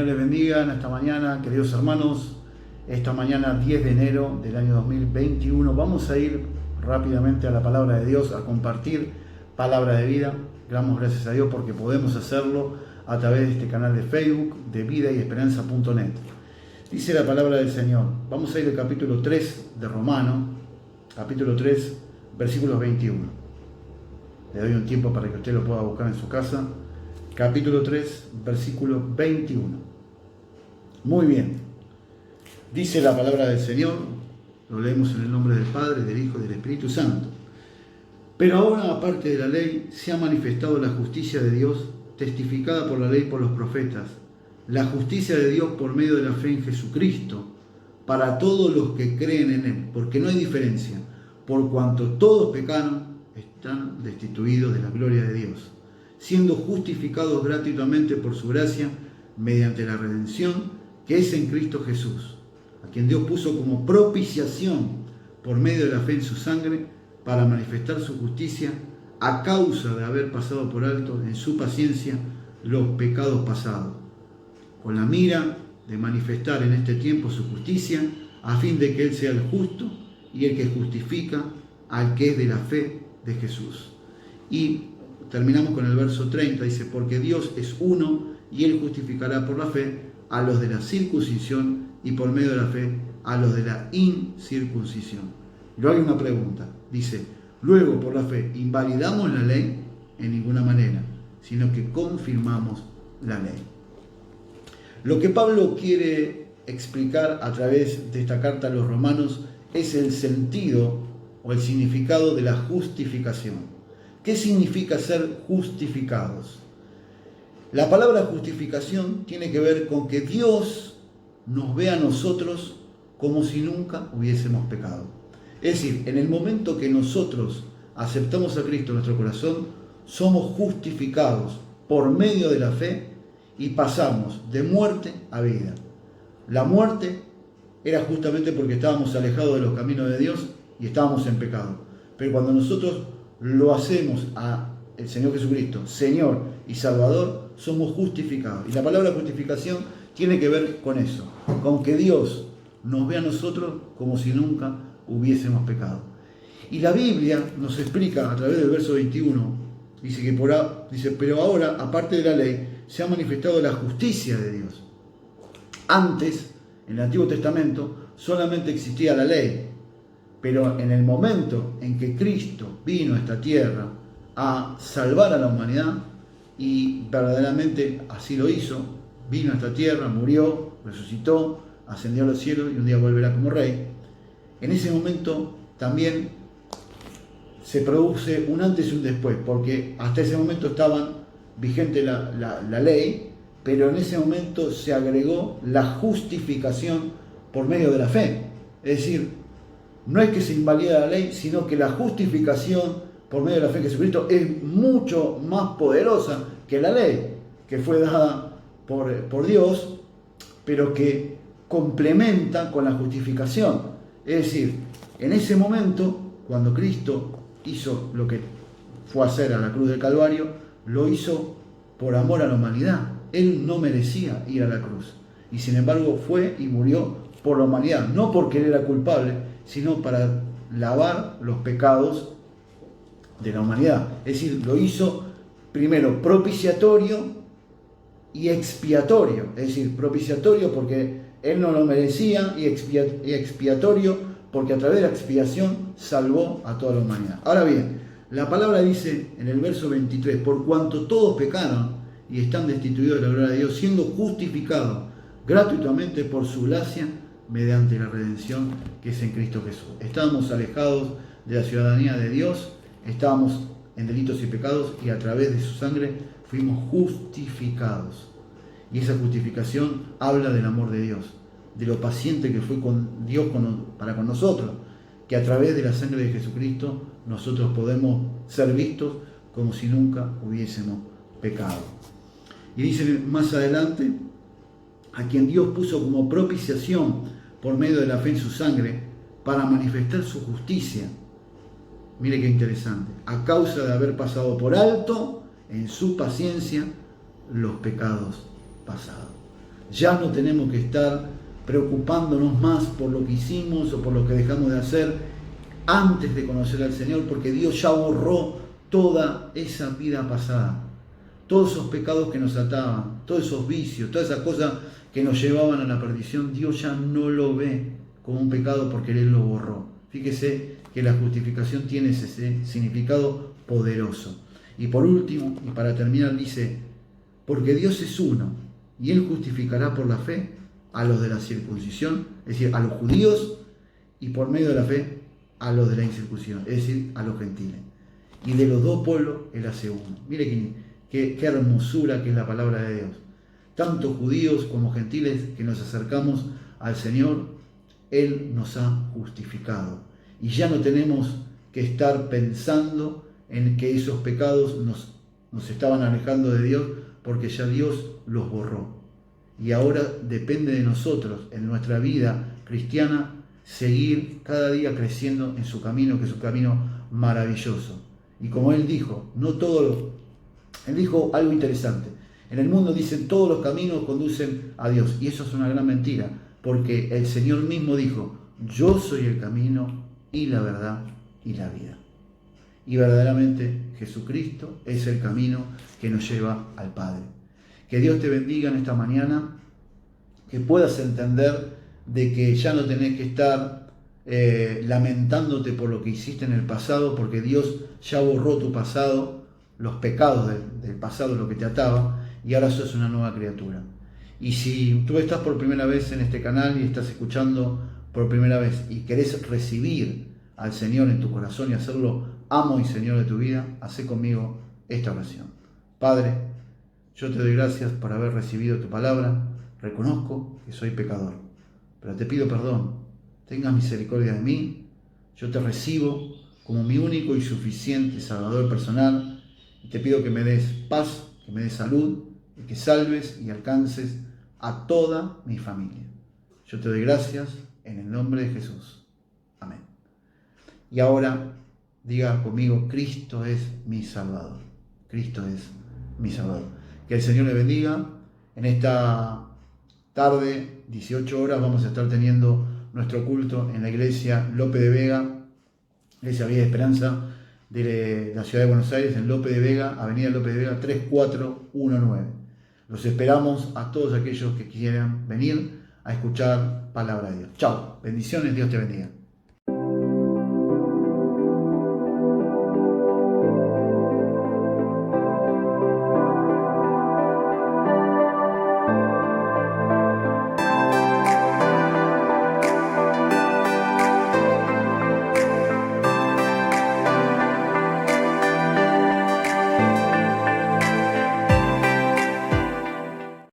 Señor les bendiga en esta mañana, queridos hermanos. Esta mañana 10 de enero del año 2021 vamos a ir rápidamente a la palabra de Dios, a compartir palabra de vida. Damos gracias a Dios porque podemos hacerlo a través de este canal de Facebook de vidayesperanza.net. Dice la palabra del Señor. Vamos a ir al capítulo 3 de Romano, capítulo 3, versículos 21. Le doy un tiempo para que usted lo pueda buscar en su casa. Capítulo 3, versículo 21. Muy bien. Dice la palabra del Señor, lo leemos en el nombre del Padre, del Hijo y del Espíritu Santo. Pero ahora, aparte de la ley, se ha manifestado la justicia de Dios, testificada por la ley y por los profetas, la justicia de Dios por medio de la fe en Jesucristo, para todos los que creen en Él, porque no hay diferencia, por cuanto todos pecaron, están destituidos de la gloria de Dios, siendo justificados gratuitamente por su gracia, mediante la redención que es en Cristo Jesús, a quien Dios puso como propiciación por medio de la fe en su sangre, para manifestar su justicia, a causa de haber pasado por alto en su paciencia los pecados pasados, con la mira de manifestar en este tiempo su justicia, a fin de que Él sea el justo y el que justifica al que es de la fe de Jesús. Y terminamos con el verso 30, dice, porque Dios es uno y Él justificará por la fe a los de la circuncisión y por medio de la fe a los de la incircuncisión. Luego hay una pregunta, dice, luego por la fe, ¿invalidamos la ley? En ninguna manera, sino que confirmamos la ley. Lo que Pablo quiere explicar a través de esta carta a los romanos es el sentido o el significado de la justificación. ¿Qué significa ser justificados? La palabra justificación tiene que ver con que Dios nos ve a nosotros como si nunca hubiésemos pecado. Es decir, en el momento que nosotros aceptamos a Cristo en nuestro corazón, somos justificados por medio de la fe y pasamos de muerte a vida. La muerte era justamente porque estábamos alejados de los caminos de Dios y estábamos en pecado. Pero cuando nosotros lo hacemos a el Señor Jesucristo, Señor y Salvador, somos justificados. Y la palabra justificación tiene que ver con eso, con que Dios nos ve a nosotros como si nunca hubiésemos pecado. Y la Biblia nos explica a través del verso 21, dice, pero ahora, aparte de la ley, se ha manifestado la justicia de Dios. Antes, en el Antiguo Testamento, solamente existía la ley. Pero en el momento en que Cristo vino a esta tierra a salvar a la humanidad, y verdaderamente así lo hizo, vino a esta tierra, murió, resucitó, ascendió a los cielos y un día volverá como rey, en ese momento también se produce un antes y un después, porque hasta ese momento estaban vigente la ley, pero en ese momento se agregó la justificación por medio de la fe. Es decir, no es que se invalida la ley, sino que la justificación por medio de la fe en Jesucristo es mucho más poderosa que la ley, que fue dada por Dios, pero que complementa con la justificación. Es decir, en ese momento, cuando Cristo hizo lo que fue a hacer a la cruz del Calvario, lo hizo por amor a la humanidad. Él no merecía ir a la cruz, y sin embargo fue y murió por la humanidad, no porque él era culpable, sino para lavar los pecados de la humanidad. Es decir, lo hizo primero propiciatorio y expiatorio. Es decir, propiciatorio porque él no lo merecía y expiatorio porque a través de la expiación salvó a toda la humanidad. Ahora bien, la palabra dice en el verso 23, por cuanto todos pecaron y están destituidos de la gloria de Dios, siendo justificados gratuitamente por su gracia, mediante la redención que es en Cristo Jesús. Estábamos alejados de la ciudadanía de Dios, estábamos en delitos y pecados, y a través de su sangre fuimos justificados. Y esa justificación habla del amor de Dios, de lo paciente que fue con Dios para con nosotros, que a través de la sangre de Jesucristo nosotros podemos ser vistos como si nunca hubiésemos pecado. Y dice más adelante, a quien Dios puso como propiciación por medio de la fe en su sangre, para manifestar su justicia. Mire qué interesante. A causa de haber pasado por alto en su paciencia los pecados pasados. Ya no tenemos que estar preocupándonos más por lo que hicimos o por lo que dejamos de hacer antes de conocer al Señor, porque Dios ya borró toda esa vida pasada, todos esos pecados que nos ataban, todos esos vicios, todas esas cosas que nos llevaban a la perdición. Dios ya no lo ve como un pecado porque Él lo borró. Fíjese que la justificación tiene ese significado poderoso. Y por último, y para terminar, dice, porque Dios es uno, y Él justificará por la fe a los de la circuncisión, es decir, a los judíos, y por medio de la fe a los de la incircuncisión, es decir, a los gentiles. Y de los dos pueblos Él hace uno. Mire qué hermosura que es la palabra de Dios. Tanto judíos como gentiles que nos acercamos al Señor, Él nos ha justificado. Y ya no tenemos que estar pensando en que esos pecados nos estaban alejando de Dios, porque ya Dios los borró. Y ahora depende de nosotros, en nuestra vida cristiana, seguir cada día creciendo en su camino, que es un camino maravilloso. Y como Él dijo, Él dijo algo interesante. En el mundo dicen todos los caminos conducen a Dios. Y eso es una gran mentira, porque el Señor mismo dijo, yo soy el camino y la verdad y la vida. Y verdaderamente Jesucristo es el camino que nos lleva al Padre. Que Dios te bendiga en esta mañana, que puedas entender de que ya no tenés que estar lamentándote por lo que hiciste en el pasado, porque Dios ya borró tu pasado, los pecados del pasado, lo que te ataba, y ahora sos una nueva criatura. Y si tú estás por primera vez en este canal y estás escuchando por primera vez y querés recibir al Señor en tu corazón y hacerlo amo y Señor de tu vida, hacé conmigo esta oración. Padre, yo te doy gracias por haber recibido tu palabra. Reconozco que soy pecador, pero te pido perdón. Tengas misericordia de mí. Yo te recibo como mi único y suficiente Salvador personal. Y te pido que me des paz, que me des salud, y que salves y alcances a toda mi familia. Yo te doy gracias en el nombre de Jesús. Amén. Y ahora diga conmigo, Cristo es mi Salvador. Cristo es mi Salvador. Que el Señor le bendiga. En esta tarde, 18 horas, vamos a estar teniendo nuestro culto en la iglesia Lope de Vega, Iglesia Vida de Esperanza de la ciudad de Buenos Aires, en Lope de Vega, Avenida Lope de Vega 3419. Los esperamos a todos aquellos que quieran venir a escuchar palabra de Dios. Chao, bendiciones, Dios te bendiga.